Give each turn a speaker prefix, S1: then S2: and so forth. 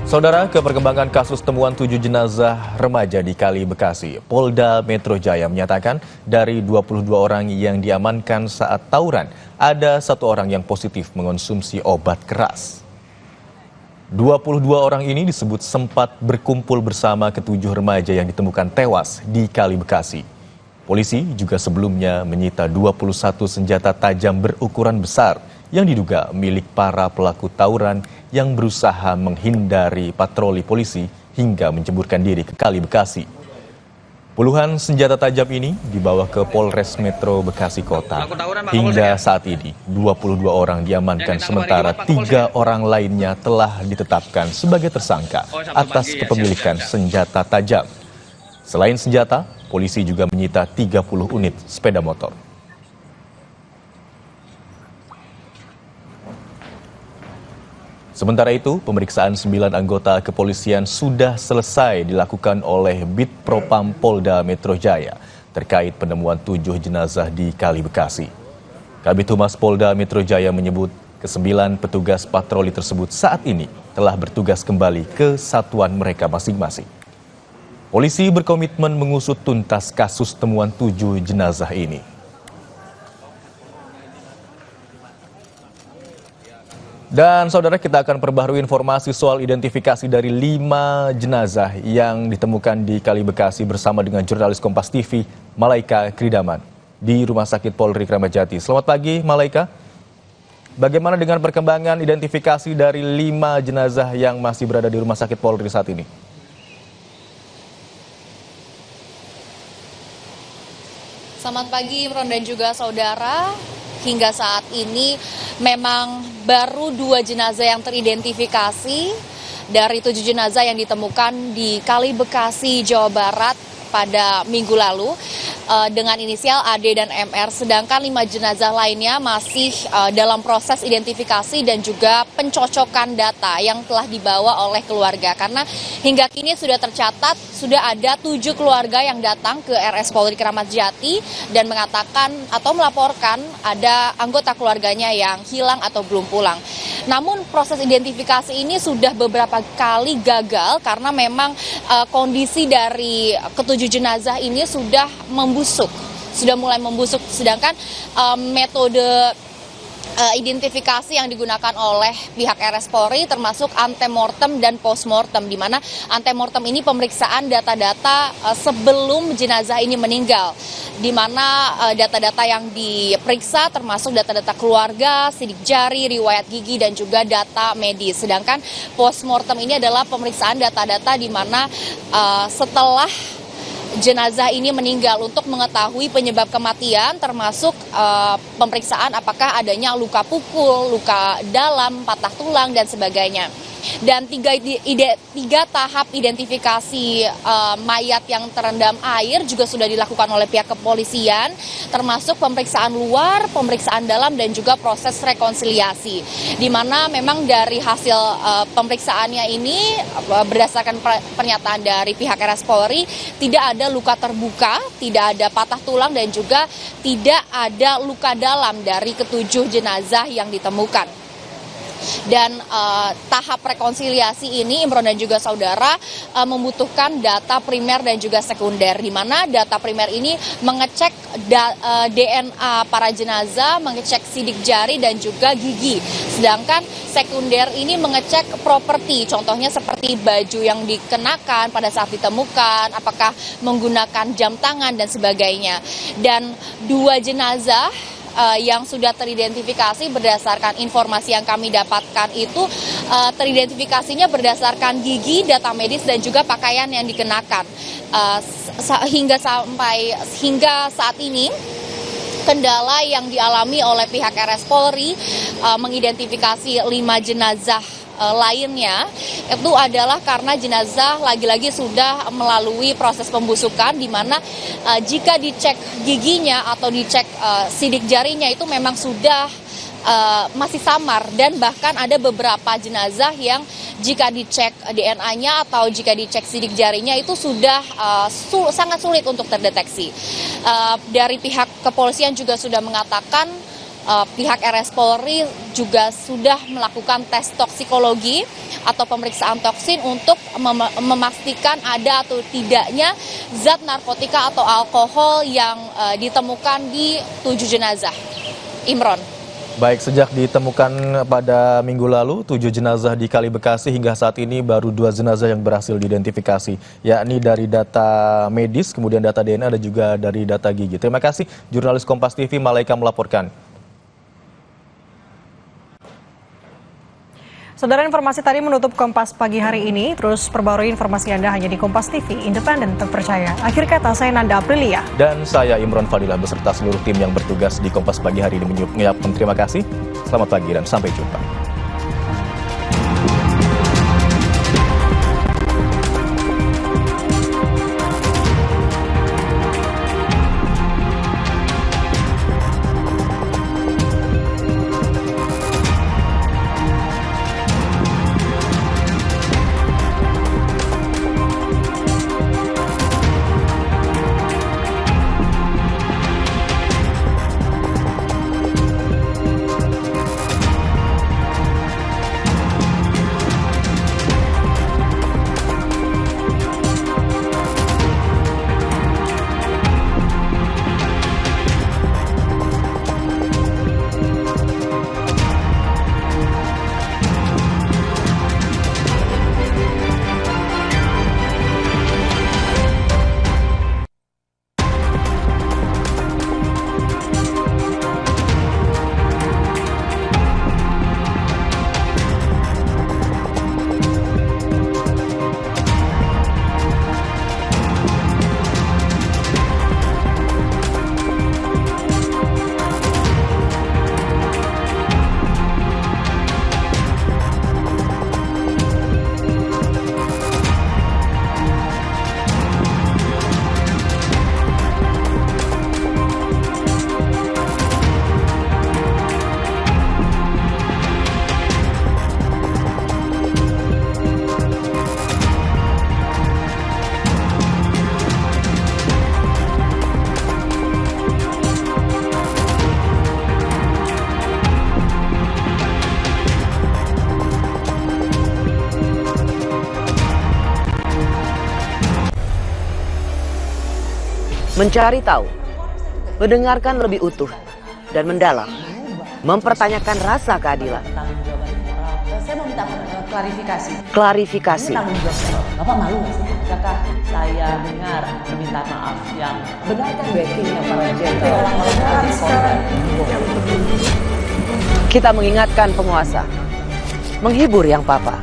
S1: Saudara, ke perkembangan kasus temuan 7 jenazah remaja di Kali Bekasi, Polda Metro Jaya menyatakan dari 22 orang yang diamankan saat tawuran, ada 1 orang yang positif mengonsumsi obat keras. 22 orang ini disebut sempat berkumpul bersama ketujuh remaja yang ditemukan tewas di Kali Bekasi. Polisi juga sebelumnya menyita 21 senjata tajam berukuran besar yang diduga milik para pelaku tawuran yang berusaha menghindari patroli polisi hingga menjeburkan diri ke Kali Bekasi. Puluhan senjata tajam ini dibawa ke Polres Metro Bekasi Kota. Hingga saat ini, 22 orang diamankan sementara 3 orang lainnya telah ditetapkan sebagai tersangka atas kepemilikan senjata tajam. Selain senjata, polisi juga menyita 30 unit sepeda motor. Sementara itu, pemeriksaan 9 anggota kepolisian sudah selesai dilakukan oleh Bid Propam Polda Metro Jaya terkait penemuan 7 jenazah di Kali Bekasi. Kabid Humas Polda Metro Jaya menyebut ke-9 petugas patroli tersebut saat ini telah bertugas kembali ke satuan mereka masing-masing. Polisi berkomitmen mengusut tuntas kasus temuan 7 jenazah ini. Dan saudara, kita akan perbaharui informasi soal identifikasi dari 5 jenazah yang ditemukan di Kali Bekasi bersama dengan jurnalis Kompas TV, Malaika Kridaman, di Rumah Sakit Polri Kramat Jati. Selamat pagi, Malaika. Bagaimana dengan perkembangan identifikasi dari 5 jenazah yang masih berada di Rumah Sakit Polri saat ini?
S2: Selamat pagi, Imron dan juga saudara. Hingga saat ini memang baru 2 jenazah yang teridentifikasi dari 7 jenazah yang ditemukan di Kali Bekasi, Jawa Barat pada minggu lalu dengan inisial AD dan MR, sedangkan 5 jenazah lainnya masih dalam proses identifikasi dan juga pencocokan data yang telah dibawa oleh keluarga, karena hingga kini sudah tercatat sudah ada 7 keluarga yang datang ke RS Polri Kramat Jati dan mengatakan atau melaporkan ada anggota keluarganya yang hilang atau belum pulang. Namun proses identifikasi ini sudah beberapa kali gagal karena memang kondisi dari ketujuh jenazah ini sudah mulai membusuk, sedangkan metode identifikasi yang digunakan oleh pihak RS Polri termasuk antemortem dan postmortem, di mana antemortem ini pemeriksaan data-data sebelum jenazah ini meninggal, di mana data-data yang diperiksa termasuk data-data keluarga, sidik jari, riwayat gigi, dan juga data medis. Sedangkan postmortem ini adalah pemeriksaan data-data di mana setelah jenazah ini meninggal untuk mengetahui penyebab kematian, termasuk pemeriksaan apakah adanya luka pukul, luka dalam, patah tulang, dan sebagainya. Dan tiga tahap identifikasi mayat yang terendam air juga sudah dilakukan oleh pihak kepolisian, termasuk pemeriksaan luar, pemeriksaan dalam, dan juga proses rekonsiliasi. Di mana memang dari hasil pemeriksaannya ini, berdasarkan pernyataan dari pihak RS Polri, tidak ada luka terbuka, tidak ada patah tulang, dan juga tidak ada luka dalam dari ketujuh jenazah yang ditemukan. Dan tahap rekonsiliasi ini, Imron dan juga saudara, membutuhkan data primer dan juga sekunder, di mana data primer ini mengecek DNA para jenazah, mengecek sidik jari dan juga gigi. Sedangkan sekunder ini mengecek properti, contohnya seperti baju yang dikenakan pada saat ditemukan, apakah menggunakan jam tangan dan sebagainya. Dan 2 jenazah yang sudah teridentifikasi berdasarkan informasi yang kami dapatkan itu teridentifikasinya berdasarkan gigi, data medis, dan juga pakaian yang dikenakan. Hingga saat ini kendala yang dialami oleh pihak RS Polri mengidentifikasi 5 jenazah lainnya itu adalah karena jenazah lagi-lagi sudah melalui proses pembusukan, di mana jika dicek giginya atau dicek sidik jarinya itu memang sudah masih samar, dan bahkan ada beberapa jenazah yang jika dicek DNA-nya atau jika dicek sidik jarinya itu sudah sangat sulit untuk terdeteksi. Dari pihak kepolisian juga sudah mengatakan pihak RS Polri juga sudah melakukan tes toksikologi atau pemeriksaan toksin untuk memastikan ada atau tidaknya zat narkotika atau alkohol yang ditemukan di 7 jenazah. Imron.
S1: Baik, sejak ditemukan pada minggu lalu, 7 jenazah di Kali Bekasi hingga saat ini baru 2 jenazah yang berhasil diidentifikasi, yakni dari data medis, kemudian data DNA dan juga dari data gigi. Terima kasih, jurnalis Kompas TV Malaika melaporkan.
S3: Saudara, informasi tadi menutup Kompas pagi hari ini. Terus perbarui informasi Anda hanya di Kompas TV, independen, terpercaya. Akhir kata, saya Nanda Aprilia.
S1: Dan saya Imron Fadilah beserta seluruh tim yang bertugas di Kompas pagi hari ini mengucapkan terima kasih. Selamat pagi dan sampai jumpa.
S4: Mencari tahu, mendengarkan lebih utuh dan mendalam, mempertanyakan rasa keadilan.
S5: Saya mau minta klarifikasi.
S4: Klarifikasi.
S5: Tanggung jawab. Bapak malu nggak sih? Apakah saya dengar permintaan maaf yang benar kan backingnya para jenderal?
S4: Kita mengingatkan penguasa, menghibur yang papa.